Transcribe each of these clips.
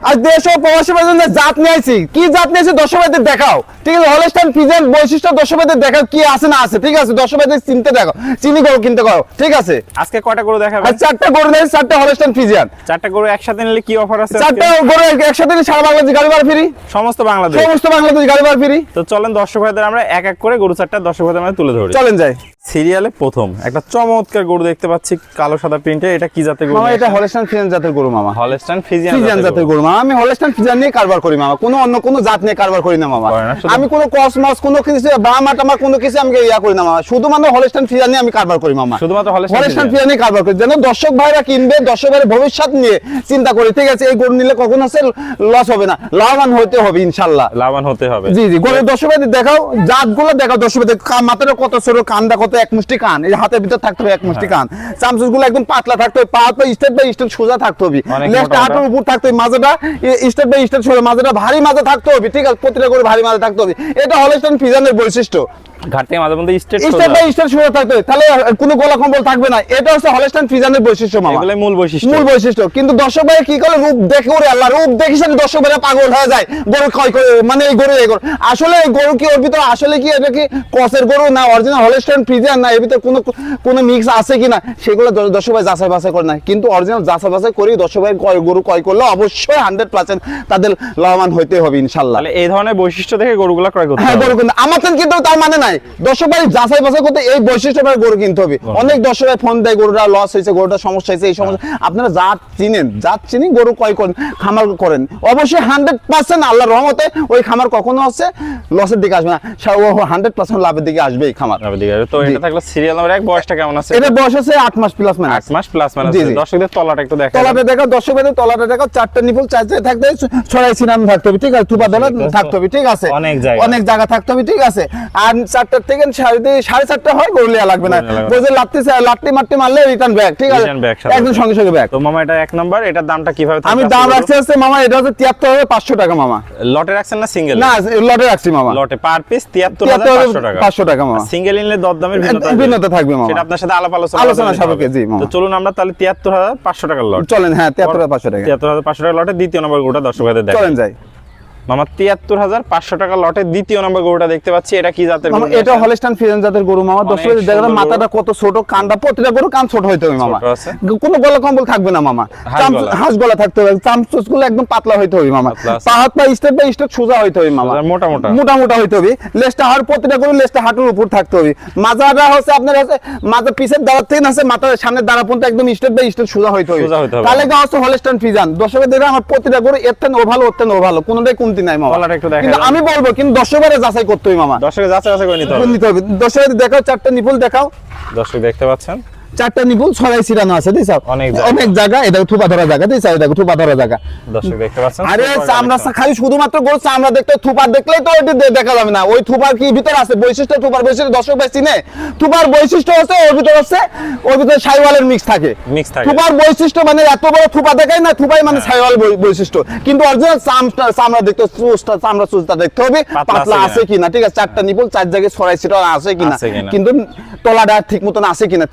আর দেশ ও প্রবাসী পর্যন্ত জাত নিয়েছি, কি জাত নিয়েছি দর্শকদের দেখাও, ঠিক আছে? হলস্টাইন ফ্রিজিয়ান বৈশিষ্ট্য দর্শকদের দেখাও কি আছে না আছে, ঠিক আছে? দর্শকদের চিনতে দেখো, চিনি গরু কিনতে করো, ঠিক আছে? আজকে কয়টা গরু দেখাবেন? আর 4টা গরু নিয়েছি, 4টা হলস্টাইন ফ্রিজিয়ান। 4টা গরু একসাথে নিলে কি অফার আছে? 4টা গরু একসাথে নিলে সারা বাংলাদেশ গাড়ি ভাড়া ফ্রি, সমস্ত বাংলাদেশ গাড়ি ভাড়া ফ্রি। তো চলেন দর্শক ভাইদের আমরা এক এক করে গরু 4টা দর্শক ভাইদের আমরা তুলে ধরি। চলেন যাই। সিরিয়ালে প্রথম একটা চমৎকার গরু দেখতে পাচ্ছি, কালো সাদা প্রিন্টে। এটা কি জাতের গরু? মামা এটা হলস্টাইন ফ্রিজিয়ান জাতের গরু মামা। হলস্টাইন ফ্রিজিয়ান জাতের গরু মামা। আমি হলস্টাইন ফ্রিজিয়ান নিয়ে কারবার করি মামা, কোনো অন্য কোনো জাত নিয়ে কারবার করি না মামা। আমি কোনো কসমস কোনো কিছু ব্রাহ্মা টামা কোনো কিছু আমি ইয়া করি না মামা, শুধুমাত্র হলস্টাইন ফ্রিজিয়ান নিয়ে আমি কারবার করি মামা। শুধুমাত্র হলস্টাইন ফ্রিজিয়ান নিয়ে কারবার করি, যেন দর্শক ভাইরা কিনবে, দর্শক ভাইয়ের ভবিষ্যৎ নিয়ে চিন্তা করি, ঠিক আছে? এই গরু নিলে কখনো আছে লস হবে না, লাভবান হতে হবে ইনশাআল্লাহ, লাভবান হতে হবে। জি জি। গরুর দর্শক ভাইদের দেখাও, জাতগুলো দেখাও দর্শক ভাইদের। মাথাটা কত ছোট, কানটা কত, এক মুষ্টি কান, এই হাতের ভিতর থাকতে হবে এক মুষ্টি কান, চামচুস গুলো একদম পাতলা থাকতে হবে, পা তো স্টেপ বাই স্টেপ সোজা থাকতে হবে, লেফট হাতের উপর থাকতে হবে, মাজাটা স্টেপ বাই স্টেপ সোজা, মাজাটা ভারী মাজা থাকতে হবে, ঠিক আছে? প্রতিটা করে ভারী মাজা থাকতে হবে, এটা হলস্টাইন ফ্রিজিয়ানের বৈশিষ্ট্য। ঘাট থেকে মাঝে মধ্যে স্টেট বাই স্টেট সোজা থাকতে হবে, তাহলে কোনো গলা কম্বল থাকবে না। এটা হচ্ছে হলস্টাইন ফ্রিজিয়ানের বৈশিষ্ট্য মামা, এগুলাই মূল বৈশিষ্ট্য, মূল বৈশিষ্ট্য। কিন্তু দর্শক ভাই কি করে রূপ দেখে, ওরে আল্লাহ, রূপ দেখে সাথে দর্শক ভাইরা পাগল হয়ে যায়, গরু ক্ষয় করে, মানে এই গরু আসলে এই গরু কি ওর ভিতরে আসলে কি এটা কি কসের গরু না অরিজিনাল হলস্টাইন ফ্রিজিয়ান, না এর ভিতরে কোনো মিক্স আছে কিনা, সেগুলো দর্শক ভাই যাচাই বাছাই করে না। কিন্তু অরিজিনাল যাচাই বাছাই করে দর্শক ভাই গরু ক্রয় করলে অবশ্যই 100% তাদের লাভবান হইতে হবে ইনশাআল্লাহ। তাহলে এই ধরনের বৈশিষ্ট্য দেখে গরুগুলো ক্রয় করতে হবে। হ্যাঁ, গরু কিন্তু আমাদের কিন্তু তার মানে নাই, দর্শক ভাই যাচাই বাছাই করতে এই বৈশিষ্ট্য গরু কিনতে হবে। অনেক দর্শক ভাই ফোন দেয়, গরুটা লস হয়েছে, গরুটা সমস্যা হয়েছে, এই সমস্যা। আপনারা জাত চিনি গরু ক্রয় করেন, খামার করেন, অবশ্যই 100% আল্লাহর রহমতে ওই খামার কখনো হচ্ছে লসের দিকে আসবে না, 100% লাভের দিকে আসবে এই খামার। তো এটা থাকলো সিরিয়াল নাম্বার 1। বয়সটা কেমন আছে? এটা বয়স আছে 8 মাস প্লাস মানে 8 মাস প্লাস মানে। দর্শকদের তলাটা একটু দেখো, তলাটা দেখো দর্শক ভাই, তলাটা দেখো, 4টা নিপুল চাইতে থাকতে ছড়াই ছিনাম থাকতে হবে, ঠিক আছে? থুপা দলা থাকতে হবে, ঠিক আছে? অনেক জায়গা থাকতে হবে, ঠিক আছে? আর 4টার থেকে 4:30 হয় গরু লিয়া লাগবে না, বলছে লাত্তি মারতে মারলে রিটার্ন ব্যাক, ঠিক আছে? একদম সঙ্গে সঙ্গে ব্যাক। তো মামা এটা 1 নাম্বার, এটার দামটা কিভাবে থাকবে? আমি দাম রাখছি আছে মামা, এটা হচ্ছে 73,500 টাকা মামা। লটে রাখছেন না সিঙ্গেল? না, লটে রাখছি মামা। লটে পার পিস 73,500 টাকা। 500 টাকা মামা। সিঙ্গেল নিলে দরদামের ভিন্নতা থাকবে মামা, সেটা আপনার সাথে আলোচনা সাপেক্ষে। জি মামা। তো চলুন আমরা তাহলে 73,500 টাকার লট চলেন। হ্যাঁ, 73,500 টাকা। 73,500 টাকার লটে দ্বিতীয় নম্বর গরুটা দর্শক ভাইদের দেখেন। চলেন যাই মামা। 73,500 টাকা লটে দ্বিতীয় নম্বর গরুটা দেখতে পাচ্ছি। এটা কি জাতের গরু? এটা হলস্টাইন ফ্রিজিয়ান জাতের গরু মামা। দর্শক দেখেন মাথাটা কত ছোট, কানটা, প্রতিটা গরু কান ছোট হইতে হবে মামা, কোনো গলা কম্বল থাকবে না মামা, হাঁস গলা থাকতে হবে, চামচুস গুলো একদম পাতলা হইতে হবে মামা, পা হাত পা স্টেপ বাই স্টেপ সোজা হইতে হবে মামা, মোটা হইতে হবে, লেজটা হাড়, প্রতিটা গরু লেজটা হাঁটুর উপর থাকতে হবে, মাজাটা হচ্ছে আপনার হচ্ছে মাথা পিছের দাঁড়ার থেকে আছে মাথার সামনের দাঁড়া পর্যন্ত একদম স্টেপ বাই স্টেপ সোজা হইতে হবে, তাহলে গা হচ্ছে হলস্টাইন ফ্রিজিয়ান। দর্শকের দেখে আমার প্রতিটা গরু এরতেন ও ভালো, ওরতেন ও ভালো, কোনোটাই কমতি নাই মামা। কিন্তু আমি বলবো, কিন্তু দর্শকরা যাচাই করতে হবে মামা, দর্শকের যাচাই করে নিতে হবে। দর্শকের দেখাও, 4টা নিপুল দেখাও, দর্শক দেখতে পাচ্ছেন 4টা নিপুল ছড়াই ছিড়ানো আছে, দিছ অনেক জায়গা, এটা থুপা ধরা জায়গা, দিছ এটা থুপা ধরা জায়গা, দর্শক দেখতে পাচ্ছেন। আরে চামড়া খালি শুধুমাত্র গরু চামড়া দেখতে, থুপা দেখলেই তো ওইটা দেখা যাবে না। ওই থুপার কি ভিতর আছে বৈশিষ্ট্য, থুপার বৈশিষ্ট্য দর্শক ভাই চিনে। থুপার বৈশিষ্ট্য হচ্ছে ওর ভিতর আছে, ওর ভিতরে শাইওয়ালের মিক্স থাকে। থুপার বৈশিষ্ট্য মানে এত বড় থুপা দেখায় না, থুপাই মানে শাইওয়াল বৈশিষ্ট্য। কিন্তু অরিজিনাল চামড়া দেখতে, চামড়া চুজটা দেখতে হবে পাতলা আছে কিনা, ঠিক আছে? 4টা নিপুল 4 জায়গায় ছড়াই ছিটানো আছে কিনা, কিন্তু তলাটা ঠিক মতন আছে কিনা,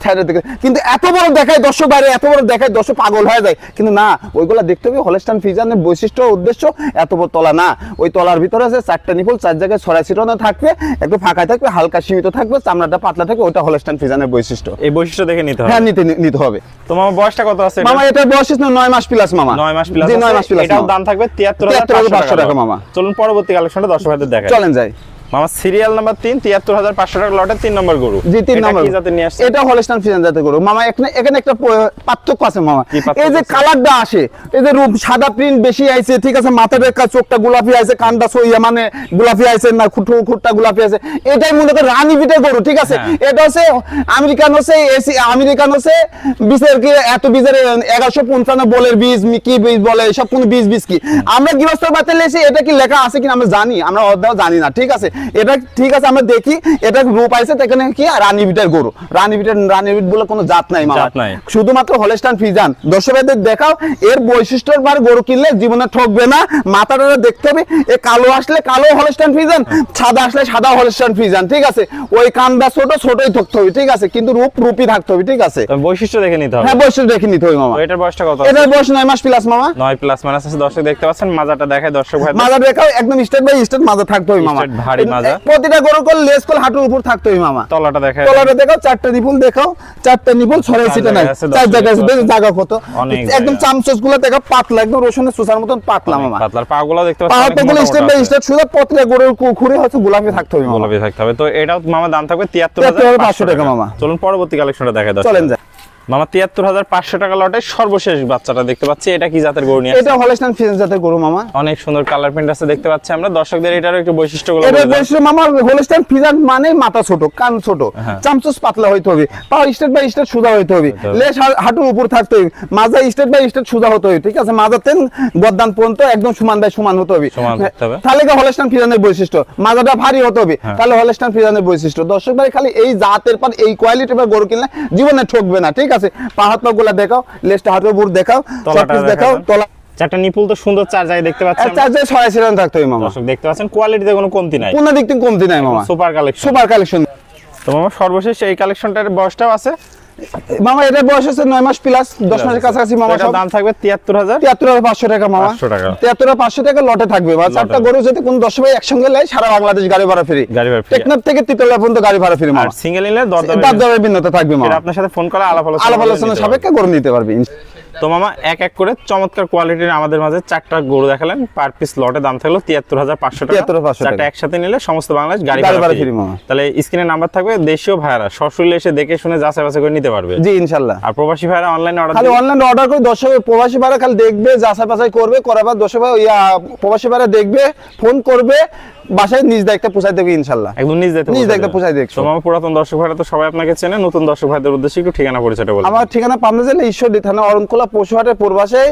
কিন্তু এত বড় দেখায় দর্শক বাইরে, এত বড় দেখায় দর্শক পাগল হয়ে যায়। কিন্তু না, ওইগুলা দেখতে হবে হলস্টাইন ফ্রিজিয়ানের বৈশিষ্ট্য, উদ্দেশ্য এত বড় তলা না। ওই তলার ভিতরে আছে 4টা নিপুল 4 জায়গায় ছড়াই ছিটানো থাকবে, একটু ফাঁকায় থাকবে, হালকা সীমিত থাকবে, চামড়াটা পাতলা থাকবে, ওটা হলস্টাইন ফ্রিজিয়ানের বৈশিষ্ট্য। এই বৈশিষ্ট্য দেখে নিতে হবে। হ্যাঁ, নিতে হবে। তো মামা বয়সটা কত আছে মামা? এটা বয়স 9 মাস প্লাস মামা। 9 মাস প্লাস। জি, 9 মাস প্লাস। এটাও দাম থাকবে 73,500 টাকা মামা। চলুন পরবর্তী কালেকশনটা দর্শক ভাইদের দেখাই। চলেন যাই মামা। সিরিয়াল নাম্বার 3, 73,500 টাকা লটে 3 নম্বর গরু। জি, 3 নম্বর। কি জাতের নিয়ে আসছে? এটা হলস্টাইন ফ্রিজিয়ান জাতের গরু মামা। এখানে একটা পার্থক্য আছে মামা। এই যে কালারটা আসে, এই যে রূপ সাদা প্রিন্ট বেশি আইছে, ঠিক আছে? মাথার রেখা, চোখটা গোলাপি আছে, কানটা সইয়া মানে গোলাপি আছে না, খুঁটটা গোলাপি আছে, এটাই মূলত রানী বিটের গরু, ঠিক আছে? এটা হচ্ছে আমেরিকান হচ্ছে আমেরিকান হচ্ছে বীজের কি এত বীজের 1155 বলের বীজ, কি বীজ বলে সব, কোন বীজ কি আমরা গৃহস্থর বাতে লেছি, এটা কি লেখা আছে কিনা আমরা জানি, আমরা অর্ধেক জানি না, ঠিক আছে? এটা ঠিক আছে আমরা দেখি এটা রূপ আছে এখানে কি রানী বিটের গরু রানী বিট বলে কোনো জাত নাই মামা জাত নাই। শুধুমাত্র হলস্টাইন ফ্রিজিয়ান দর্শকদের দেখাও এর বৈশিষ্ট্যের বার গরু কিনলে জীবনে ঠকবে না মাথাটা দেখতে হবে এ কালো আসলে কালো হলস্টাইন ফ্রিজিয়ান সাদা আসলে সাদা হলস্টাইন ফ্রিজিয়ান ঠিক আছে ওই কানটা ছোটই থাকতে হবে ঠিক আছে কিন্তু রূপই থাকতে হবে ঠিক আছে তবে বৈশিষ্ট্য দেখে নিতে হবে। হ্যাঁ বৈশিষ্ট্য দেখে নিতে হবে মামা তো এটার বয়সটা কত? এটার বয়স 9 মাস প্লাস মামা 9 প্লাস মাইনাস আছে। দর্শক দেখতে পাচ্ছেন মাজাটা দেখায় দর্শক ভাই। মাজা দেখাও একদম স্টেট বাই স্টেট মাজা থাকতে হবে মামা Straight ভারী মাজা। প্রতিটা গরুর কোল লেস কোল হাঁটুর উপর থাকতে হবে মামা তলাটা দেখায়। তলাটা দেখাও চারটা নিপুল দেখাও চারটা নিপুল ছড়াই ছিটে নাই জায়গা আছে, চার 10 জায়গা আছে জায়গা। জায়গা কত অনেক একদম জায়গা। চামচস গুলো দেখাও পাতলা একদম রসুনের সুসার মতন পাতলা মামা পাতলার পাগুলো দেখতে পাচ্ছেন পাহাড় অনেক গুলো মোটা স্টেট মোটা বাই আছে। স্টেট শুধু প্রতিটা গরুর খুঁড়ে হচ্ছে গোলাপি থাকতে হবে মামা গোলাপি থাকতে হবে। তো এটাও মামা দাম থাকবে 73,500 73,500 টাকা মামা। চলুন পরবর্তী কালেকশনটা দেখায় দর্শক। চলেন যাই মামা 73,500 টাকা লটে সর্বশেষ বাচ্চাটা দেখতে পাচ্ছি। এটা কি জাতের গরু নিয়ে আসছে? এটা হলস্টাইন ফ্রিজিয়ান জাতের গরু মামা অনেক সুন্দর কালার প্রিন্ট আছে দেখতে পাচ্ছি আমরা। দর্শকদের এটারও একটু বৈশিষ্ট্যগুলো এটা বলে দেন। বৈশিষ্ট্য মামা হলস্টাইন ফ্রিজিয়ান মানে মাথা ছোট কান ছোট হ্যাঁ। চামচস পাতলা হইতে হবে পা স্টেট বাই স্টেট সোজা হইতে হবে হইতে হবে। লেজ হাঁটুর উপর থাকতে হবে মাজা স্টেট বাই স্টেট সোজা হতে হবে ঠিক আছে মাজাতে গদ্দান পর্যন্ত একদম সমান বাই সমান হতে হবে সমান থাকতে হবে। তাহলে কি হলস্টাইন ফ্রিজিয়ানের বৈশিষ্ট্য মাজাটা ভারী হতে হবে তাহলে হলস্টাইন ফ্রিজিয়ানের বৈশিষ্ট্য দর্শক ভাই খালি এই জাতের পর এই কোয়ালিটির পর গরু কিনলে জীবনে ঠকবে না ঠিক আছে পা হাত পা গুলা দেখাও লেজটা হাঁটুর উপর দেখাও তলাটা সবকিছু দেখাও দেখাবেন। তলা চারটা নিপুল তো সুন্দর চার জায়গায় দেখতে পাচ্ছি আমরা। চার জায়গায় ছড়াই ছিলেন থাকতে হবে মামা দর্শক দেখতে পাচ্ছেন কোয়ালিটিতে কোনো কমতি নাই। কোন দিক থেকে কমতি নাই মামা সুপার কালেকশন। সুপার কালেকশন তো মামা সর্বশেষ এই কালেকশনটার বয়সটাও আছে। মামা এটা বয়স হচ্ছে 9 মাস প্লাস 10 মাসের কাছাকাছি মামা এটার সব দাম থাকবে 73,000। 73,500 টাকা মামা 500 টাকা। 73,500 টাকা লটে থাকবে বা চারটা গরু যদি কোন 10 ভাই একসঙ্গে নেয় সারা বাংলাদেশ গাড়ি ভাড়া ফ্রি গাড়ি ভাড়া free। টেকনাফ থেকে তিতলা পর্যন্ত গাড়ি ভাড়া ফ্রি আর মামা সিঙ্গেল নিলে দরদাম তার দরের ভিন্নতা থাকবে এটা মামা আপনার সাথে ফোন করে আলাপ আলাপ আলোচনা নিতে পারবেন। সাপেক্ষে গরু নিতে পারবে তো মামা এক এক করে চমৎকার কোয়ালিটির আমাদের মাঝে চারটা গরু দেখালেন। পার পিস লটে দাম থাকলো 73,500 টাকা। 73,500 টাকা। চারটা একসাথে নিলে সমস্ত বাংলাদেশ গাড়ি গাড়ি ভাড়া ভাড়া free। free মামা। তাহলে স্ক্রিনে নাম্বার থাকবে, দেশীয় ভাইরা সরাসরি এসে দেখে শুনে যাচাই বাছাই করে নিতে পারবে। জি ইনশাআল্লাহ আর প্রবাসী ভাইরা অনলাইনে অর্ডার খালি অনলাইনে অর্ডার করে দর্শক প্রবাসী ভাড়া খালি দেখবে যাচাই বাছাই করবে করার পর দর্শক প্রবাসী ভাড়া দেখবে ফোন করবে বাসায় নিজ দায়িত্বে পৌঁছাই দেবে ইনশাআল্লাহ একদম নিজ দায়িত্বে নিজ দায়িত্বে পৌঁছাই দেবে তো মামা পুরাতন দর্শক ভাইরা তো সবাই আপনাকে চেনে, নতুন দর্শক ভাইদের উদ্দেশ্যে একটু ঠিকানা পরিচয়টা বলুন। আমার ঠিকানা পাবনা জেলা ঈশ্বরদী থানা অরণখোলা পশুহাটের পূর্বাশে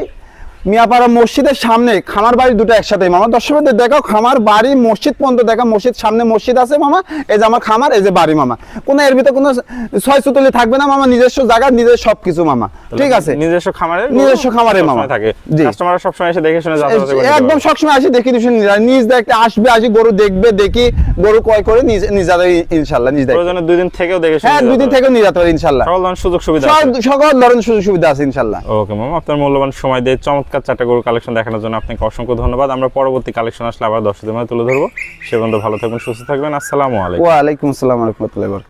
মিয়াপাড়া মসজিদের সামনে খামার বাড়ি দুটো একসাথে মামা দর্শকদের দেখাও খামার বাড়ি মসজিদ পর্যন্ত দেখা মসজিদ সামনে মসজিদ আছে মামা এই যে আমার খামার এই যে বাড়ি মামা কোনো এর ভিতরে কোনো ছয় সুতলি থাকবে না মামা নিজস্ব জায়গা নিজের সবকিছু মামা ঠিক আছে নিজস্ব খামারে নিজস্ব খামারে মামা থাকে। জি। কাস্টমাররা সবসময় এসে দেখে শুনে যাচাই বাছাই করে নিতে একদম পারবে। সবসময় আসি দেখি দিশে নিজ দায়িত্বে আসবে আসি গরু দেখবে দেখি গরু ক্রয় করে নিজ ইনশাল্লাহ নিজ দায়িত্বে প্রয়োজনে 2 দিন থেকেও দেখে শুনে হ্যাঁ যেতে 2 দিন পারবে। থেকে নিয়ে যেতে পারে ইনশাল্লাহ সকল ধরনের সুযোগ সুবিধা আছে। সকল ধরনের সুযোগ সুবিধা আছে ইনশাল্লাহ। ওকে মামা, আপনার মূল্যবান সময় দিয়ে চমৎকার চারটা গরু কালেকশন দেখানোর জন্য আপনাকে অসংখ্য ধন্যবাদ। আমরা পরবর্তী কালেকশন আসলে আবার দর্শকদের মাঝে তুলে ধরবো। সে পর্যন্ত ভালো থাকবেন, সুস্থ থাকবেন। আসসালামু আলাইকুম। ওয়া আলাইকুম আসসালাম ওয়া রাহমাতুল্লাহি ওয়া বারাকাতুহু।